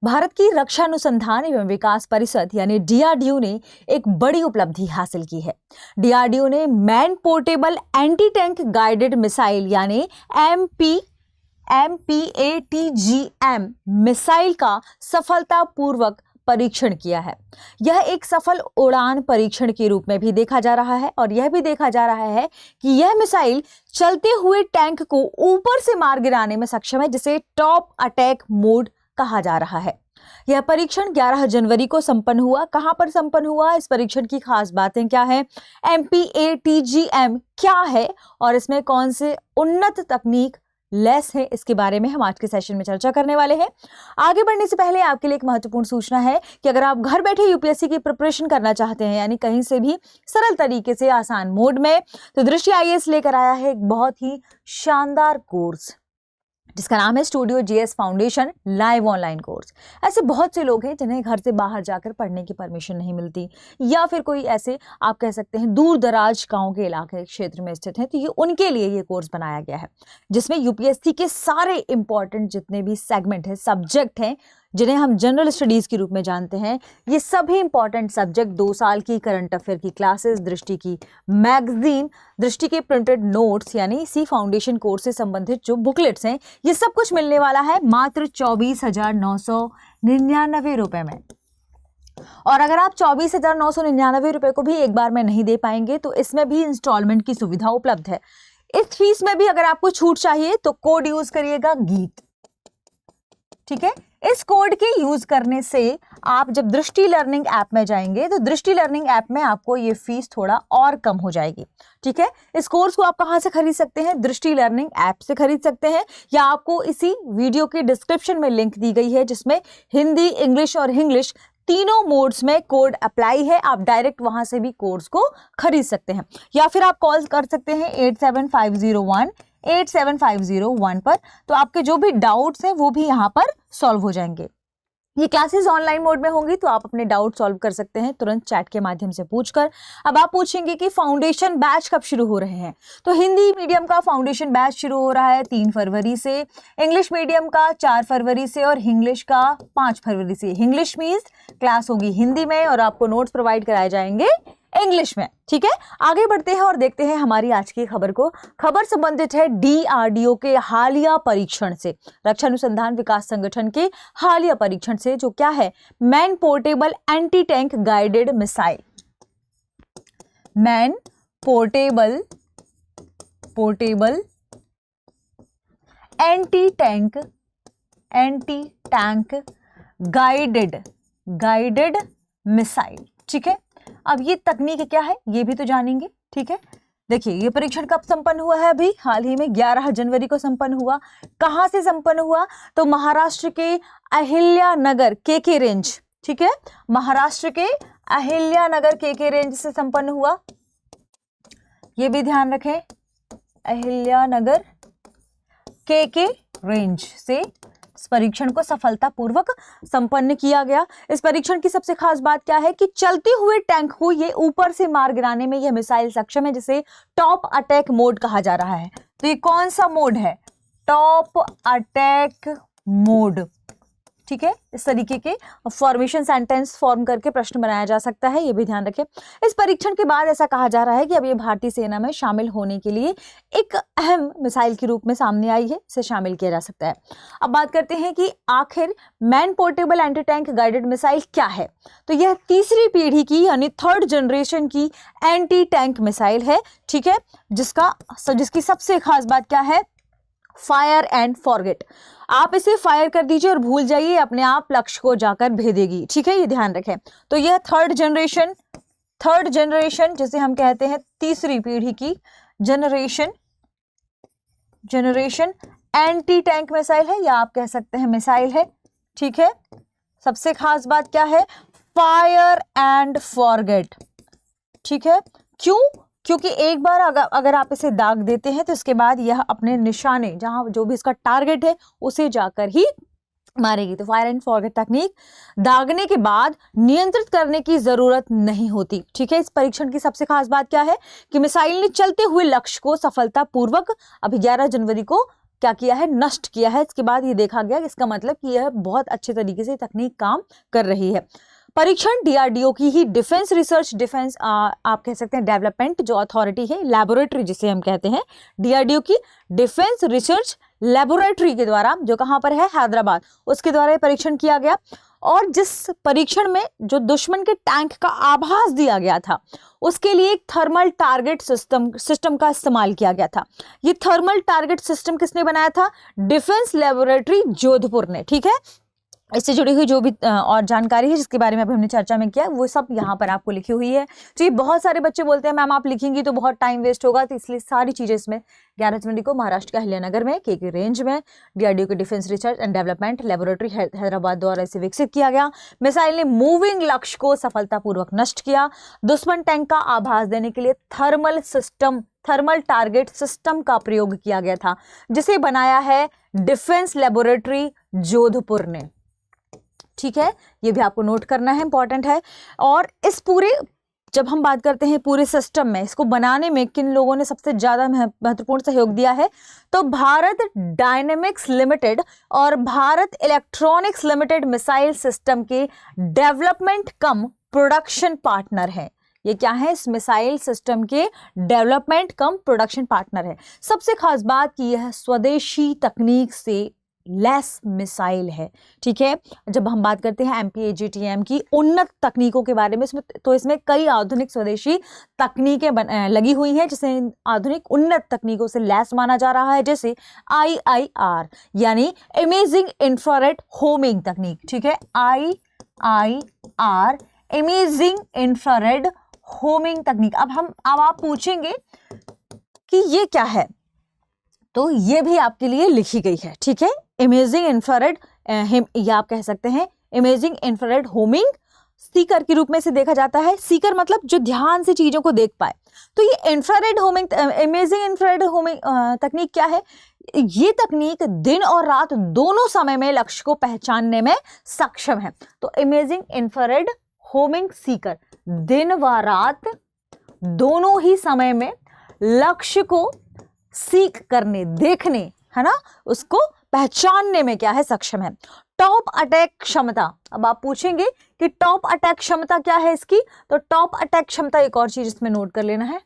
भारत की रक्षा अनुसंधान एवं विकास परिषद यानी डीआरडीओ ने एक बड़ी उपलब्धि हासिल की है। डीआरडीओ ने man portable anti tank guided missile यानी एमपीएटीजीएम मिसाइल का सफलतापूर्वक परीक्षण किया है। यह एक सफल उड़ान परीक्षण के रूप में भी देखा जा रहा है और यह भी देखा जा रहा है कि यह मिसाइल चलते हुए टैंक को ऊपर से मार गिराने में सक्षम है, जिसे टॉप अटैक मोड कहा जा रहा है। यह परीक्षण 11 जनवरी को संपन्न हुआ। कहां पर संपन्न हुआ, इस परीक्षण की खास बातें क्या है, एमपीएटीजीएम क्या है और इसमें कौन से उन्नत तकनीक लेस है, इसके बारे में हम आज के सेशन में चर्चा करने वाले हैं। आगे बढ़ने से पहले आपके लिए एक महत्वपूर्ण सूचना है कि अगर आप घर बैठे यूपीएससी की प्रिपरेशन करना चाहते हैं, यानी कहीं से भी सरल तरीके से आसान मोड में, तो दृष्टि आईएएस लेकर आया है एक बहुत ही शानदार कोर्स जिसका नाम है studio GS foundation live online course. ऐसे बहुत से लोग हैं जिन्हें घर से बाहर जाकर पढ़ने की परमिशन नहीं मिलती, या फिर कोई ऐसे आप कह सकते हैं दूर दराज गांव के इलाके क्षेत्र में स्थित हैं, तो ये उनके लिए ये कोर्स बनाया गया है जिसमें यूपीएससी के सारे इंपॉर्टेंट जितने भी सेगमेंट हैं, सब्जेक्ट हैं, जिन्हें हम जनरल स्टडीज़ के रूप में जानते हैं, ये सभी इंपॉर्टेंट सब्जेक्ट 2 साल की करंट अफेयर की क्लासेस, दृष्टि की मैगजीन, दृष्टि के प्रिंटेड नोट्स यानी सी फाउंडेशन कोर्स से संबंधित जो बुकलेट्स हैं, ये सब कुछ मिलने वाला है मात्र 24,999 रुपये में। और अगर आप 24,999 रुपये को भी एक बार में नहीं दे पाएंगे तो इसमें भी इंस्टॉलमेंट की सुविधा उपलब्ध है। इस फीस में भी अगर आपको छूट चाहिए तो कोड यूज करिएगा गीत, ठीक है। इस कोड के यूज करने से आप जब दृष्टि लर्निंग ऐप में जाएंगे तो दृष्टि लर्निंग ऐप में आपको ये फीस थोड़ा और कम हो जाएगी, ठीक है। इस कोर्स को आप कहां से खरीद सकते हैं, दृष्टि लर्निंग ऐप से खरीद सकते हैं, या आपको इसी वीडियो के डिस्क्रिप्शन में लिंक दी गई है जिसमें हिंदी, इंग्लिश और इंग्लिश तीनों मोड्स में कोड अप्लाई है। आप डायरेक्ट वहां से भी कोर्स को खरीद सकते हैं, या फिर आप कॉल कर सकते हैं 8750187501 पर। तो आपके जो भी डाउट्स हैं वो भी यहाँ पर सॉल्व हो जाएंगे। ये क्लासेस ऑनलाइन मोड में होंगी तो आप अपने डाउट सॉल्व कर सकते हैं तुरंत चैट के माध्यम से पूछकर। अब आप पूछेंगे कि फाउंडेशन बैच कब शुरू हो रहे हैं, तो हिंदी मीडियम का फाउंडेशन बैच शुरू हो रहा है 3 फरवरी से, इंग्लिश मीडियम का 4 फरवरी से और इंग्लिश का 5 फरवरी से। इंग्लिश मीन्स क्लास होगी हिंदी में और आपको नोट्स प्रोवाइड कराए जाएंगे इंग्लिश में, ठीक है। आगे बढ़ते हैं और देखते हैं हमारी आज की खबर को। खबर संबंधित है डीआरडीओ के हालिया परीक्षण से, रक्षा अनुसंधान विकास संगठन के हालिया परीक्षण से, जो क्या है, man portable anti tank guided missile. Man portable anti tank guided missile, ठीक है। अब ये तकनीक क्या है ये भी तो जानेंगे, ठीक है। देखिए ये परीक्षण कब संपन्न हुआ है, अभी हाल ही में 11 जनवरी को संपन्न हुआ। कहां से संपन्न हुआ, तो महाराष्ट्र के अहिल्यानगर केके रेंज, ठीक है, महाराष्ट्र के अहिल्यानगर केके रेंज से संपन्न हुआ। ये भी ध्यान रखें, अहिल्यानगर केके रेंज से इस परीक्षण को सफलतापूर्वक संपन्न किया गया। इस परीक्षण की सबसे खास बात क्या है कि चलते हुए टैंक को ये ऊपर से मार गिराने में यह मिसाइल सक्षम है, जिसे टॉप अटैक मोड कहा जा रहा है। तो ये कौन सा मोड है, टॉप अटैक मोड, ठीक है। इस तरीके के फॉर्मेशन सेंटेंस फॉर्म करके प्रश्न बनाया जा सकता है, ये भी ध्यान रखें। इस परीक्षण के बाद ऐसा कहा जा रहा है कि अब ये भारतीय सेना में शामिल होने के लिए एक अहम मिसाइल के रूप में सामने आई है, इसे शामिल किया जा सकता है। अब बात करते हैं कि आखिर man portable anti tank guided missile क्या है। तो यह तीसरी पीढ़ी की यानी 3rd जनरेशन की एंटी टैंक मिसाइल है, ठीक है, जिसकी सबसे खास बात क्या है, फायर एंड फॉरगेट। आप इसे फायर कर दीजिए और भूल जाइए, अपने आप लक्ष्य को जाकर भेदेगी, ठीक है, ये ध्यान रखें। तो यह 3rd जनरेशन जिसे हम कहते हैं तीसरी पीढ़ी की जनरेशन एंटी टैंक मिसाइल है, या आप कह सकते हैं मिसाइल है, ठीक है। सबसे खास बात क्या है, फायर एंड फॉरगेट, ठीक है। क्यों, क्योंकि एक बार अगर आप इसे दाग देते हैं तो इसके बाद यह अपने निशाने, जहां जो भी इसका टारगेट है उसे जाकर ही मारेगी। तो फायर एंड फॉरगेट तकनीक दागने के बाद नियंत्रित करने की जरूरत नहीं होती, ठीक है। इस परीक्षण की सबसे खास बात क्या है कि मिसाइल ने चलते हुए लक्ष्य को सफलतापूर्वक अभी 11 जनवरी को क्या किया है, नष्ट किया है। इसके बाद ये देखा गया कि इसका मतलब कि यह बहुत अच्छे तरीके से तकनीक काम कर रही है। परीक्षण डीआरडीओ की ही डिफेंस रिसर्च, डिफेंस आप कह सकते हैं डेवलपमेंट जो अथॉरिटी है, लैबोरेटरी जिसे हम कहते हैं, डीआरडीओ की डिफेंस रिसर्च लैबोरेटरी के द्वारा, जो कहाँ पर है, हैदराबाद, उसके द्वारा ये परीक्षण किया गया। और जिस परीक्षण में जो दुश्मन के टैंक का आभास दिया गया था, उसके लिए एक थर्मल टारगेट सिस्टम का इस्तेमाल किया गया था। ये थर्मल टारगेट सिस्टम किसने बनाया था, डिफेंस लैबोरेटरी जोधपुर ने। ठीक है, इससे जुड़ी हुई जो भी और जानकारी है जिसके बारे में अभी हमने चर्चा में किया, वो सब यहाँ पर आपको लिखी हुई है। तो ये बहुत सारे बच्चे बोलते हैं मैम आप लिखेंगी तो बहुत टाइम वेस्ट होगा, तो इसलिए सारी चीज़ें इसमें 11 जनवरी को महाराष्ट्र के अहिल्यानगर में के रेंज में डीआरडीओ के defence research and development laboratory Hyderabad द्वारा इसे विकसित किया गया। मिसाइल ने मूविंग लक्ष्य को सफलतापूर्वक नष्ट किया। दुश्मन टैंक का आभास देने के लिए थर्मल टारगेट सिस्टम का प्रयोग किया गया था, जिसे बनाया है डिफेंस लैबोरेटरी जोधपुर ने। ठीक है, ये भी आपको नोट करना है, इंपॉर्टेंट है। और इस पूरे, जब हम बात करते हैं पूरे सिस्टम में, इसको बनाने में किन लोगों ने सबसे ज्यादा महत्वपूर्ण सहयोग दिया है, तो भारत डायनेमिक्स लिमिटेड और Bharat electronics limited missile system के डेवलपमेंट कम प्रोडक्शन पार्टनर हैं। ये क्या है, इस मिसाइल सिस्टम के डेवलपमेंट कम प्रोडक्शन पार्टनर है। सबसे खास बात की यह स्वदेशी तकनीक से लेस मिसाइल है। ठीक है, जब हम बात करते हैं MPAGTM की उन्नत तकनीकों के बारे में, इसमें कई आधुनिक स्वदेशी तकनीकें लगी हुई हैं, जिसे आधुनिक उन्नत तकनीकों से लैस माना जा रहा है, जैसे IIR यानी इमेजिंग इंफ्रारेड होमिंग तकनीक। ठीक है, IIR इमेजिंग इंफ्रारेड होमिंग तकनीक। अब आप पूछेंगे कि ये क्या है, तो ये भी आपके लिए लिखी गई है। ठीक है, इमेजिंग इंफ्रारेड, या आप कह सकते हैं इमेजिंग इंफ्रारेड होमिंग सीकर के रूप में से देखा जाता है। सीकर मतलब जो ध्यान से चीजों को देख पाए। तो ये infrared homing, imaging infrared homing तकनीक क्या है, ये तकनीक दिन और रात दोनों समय में लक्ष्य को पहचानने में सक्षम है। तो इमेजिंग इंफ्रारेड होमिंग सीकर दिन व रात दोनों ही समय में लक्ष्य को सीख करने, देखने, है ना, उसको पहचानने में क्या है, सक्षम है। टॉप अटैक क्षमता, अब आप पूछेंगे कि टॉप अटैक क्षमता क्या है इसकी, तो टॉप अटैक क्षमता एक और चीज इसमें नोट कर लेना है।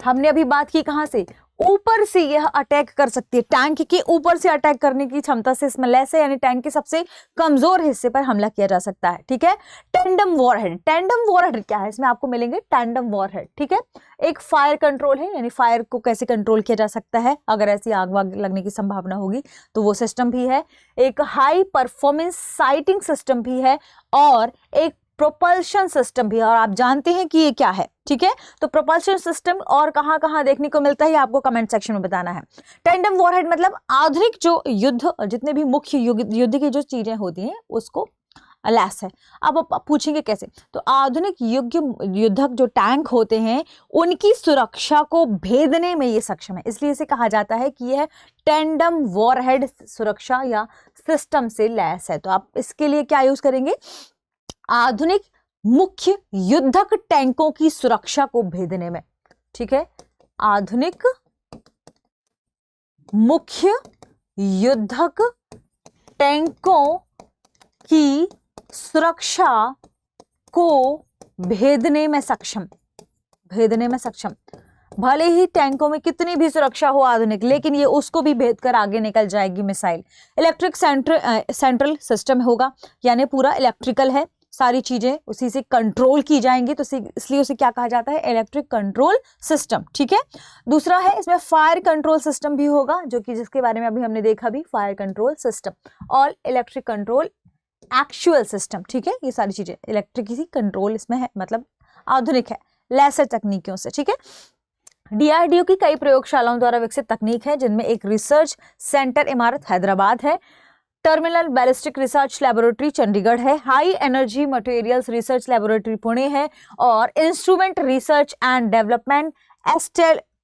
हमने अभी बात की कहां से, ऊपर से यह अटैक कर सकती है, टैंक के ऊपर से अटैक करने की क्षमता से इसमें लेस है, यानी टैंक के सबसे कमजोर हिस्से पर हमला किया जा सकता है। ठीक है, टैंडम वॉरहेड, टैंडम वॉरहेड क्या है, इसमें आपको मिलेंगे टैंडम वॉरहेड। ठीक है, एक फायर कंट्रोल है, यानी फायर को कैसे कंट्रोल किया जा सकता है अगर ऐसी आग वाग लगने की संभावना होगी, तो वो सिस्टम भी है। एक हाई परफॉर्मेंस साइटिंग सिस्टम भी है, और एक प्रोपल्शन सिस्टम भी है। और आप जानते हैं कि ये क्या है। ठीक है, तो प्रोपल्शन सिस्टम और कहां कहां देखने को मिलता है, आपको कमेंट सेक्शन में बताना है। टैंडम वॉरहेड मतलब आधुनिक जो युद्ध, जितने भी मुख्य युद्ध की जो चीजें होती हैं उसको लैस है। अब आप पूछेंगे कैसे, तो आधुनिक युद्धक जो टैंक होते हैं उनकी सुरक्षा को भेदने में ये सक्षम है, इसलिए इसे कहा जाता है कि यह टैंडम वॉरहेड सुरक्षा या सिस्टम से लैस है। तो आप इसके लिए क्या यूज करेंगे, आधुनिक मुख्य युद्धक टैंकों की सुरक्षा को भेदने में। ठीक है, आधुनिक मुख्य युद्धक टैंकों की सुरक्षा को भेदने में सक्षम, भले ही टैंकों में कितनी भी सुरक्षा हो आधुनिक, लेकिन ये उसको भी भेद कर आगे निकल जाएगी मिसाइल। इलेक्ट्रिक सेंट्रल सिस्टम होगा, यानी पूरा इलेक्ट्रिकल है, सारी चीजें उसी से कंट्रोल की जाएंगी, तो इसलिए उसे क्या कहा जाता है, इलेक्ट्रिक कंट्रोल सिस्टम। ठीक है, दूसरा है इसमें फायर कंट्रोल सिस्टम भी होगा, जो कि जिसके बारे में अभी हमने देखा भी, फायर कंट्रोल सिस्टम और इलेक्ट्रिक कंट्रोल एक्चुअल सिस्टम। ठीक है, ये सारी चीजें इलेक्ट्रिक ही कंट्रोल इसमें है, मतलब आधुनिक है, लेसर तकनीकों से। ठीक है, डीआरडीओ की कई प्रयोगशालाओं द्वारा विकसित तकनीक है, जिनमें एक रिसर्च सेंटर इमारत हैदराबाद है, terminal ballistic research laboratory Chandigarh है, high energy materials research laboratory Pune है, और instrument research and development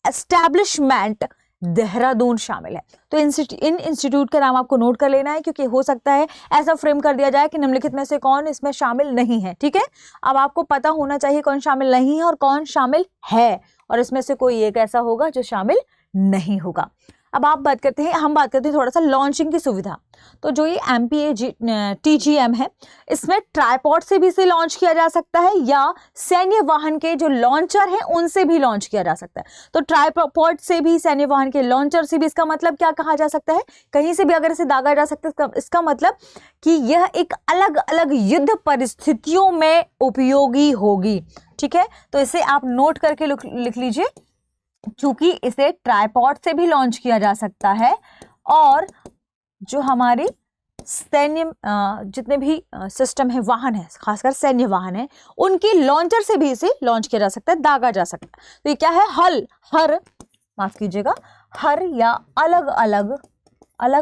establishment Dehradun शामिल है। तो इन इंस्टीट्यूट का नाम आपको नोट कर लेना है, क्योंकि हो सकता है ऐसा फ्रेम कर दिया जाए कि निम्नलिखित में से कौन इसमें शामिल नहीं है। ठीक है, अब आपको पता होना चाहिए कौन शामिल नहीं है और कौन शामिल है, और इसमें से कोई एक ऐसा होगा जो शामिल नहीं होगा। अब हम बात करते हैं थोड़ा सा लॉन्चिंग की सुविधा। तो जो ये MPA-TGM है, इसमें ट्राइपॉड से भी इसे लॉन्च किया जा सकता है या सैन्य वाहन के जो लॉन्चर हैं उनसे भी लॉन्च किया जा सकता है। तो ट्राइपॉड से भी, सैन्य वाहन के लॉन्चर से भी, इसका मतलब क्या कहा जा सकता है, कहीं से भी अगर इसे दागा जा सकता है, इसका मतलब कि यह एक अलग अलग युद्ध परिस्थितियों में उपयोगी होगी। ठीक है, तो इसे आप नोट करके लिख लीजिए, क्योंकि इसे ट्राइपॉड से भी लॉन्च किया जा सकता है और जो हमारी सैन्य जितने भी सिस्टम है, वाहन है, खासकर सैन्य वाहन है, उनकी लॉन्चर से भी इसे लॉन्च किया जा सकता है, दागा जा सकता है। तो ये क्या है, माफ कीजिएगा, हर या अलग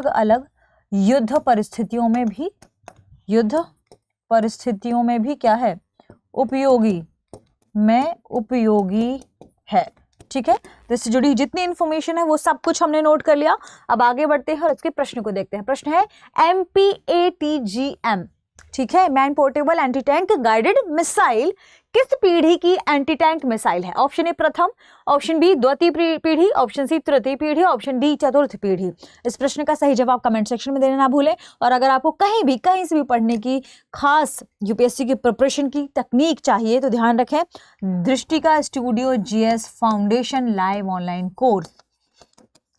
अलग युद्ध परिस्थितियों में भी क्या है, उपयोगी है। ठीक है, तो इससे जुड़ी जितनी इंफॉर्मेशन है वो सब कुछ हमने नोट कर लिया। अब आगे बढ़ते हैं और इसके प्रश्न को देखते हैं। प्रश्न है MPA-TGM, ठीक है, man portable anti tank guided missile किस पीढ़ी की एंटी टैंक मिसाइल है? ऑप्शन ए प्रथम, ऑप्शन बी द्वितीय पीढ़ी, ऑप्शन सी तृतीय पीढ़ी, ऑप्शन डी चतुर्थ पीढ़ी। इस प्रश्न का सही जवाब कमेंट सेक्शन में देना ना भूलें। और अगर आपको कहीं से भी पढ़ने की खास यूपीएससी की प्रिपरेशन की तकनीक चाहिए तो ध्यान रखें, दृष्टि का studio GS foundation live online course,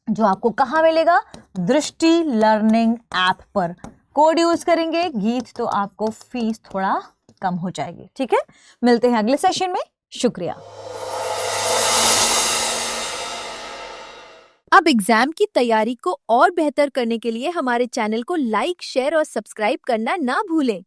जो आपको कहाँ मिलेगा, दृष्टि लर्निंग ऐप पर। कोड यूज करेंगे गीत तो आपको फीस थोड़ा कम हो जाएगी। ठीक है, मिलते हैं अगले सेशन में। शुक्रिया। अब एग्जाम की तैयारी को और बेहतर करने के लिए हमारे चैनल को लाइक, शेयर और सब्सक्राइब करना ना भूलें।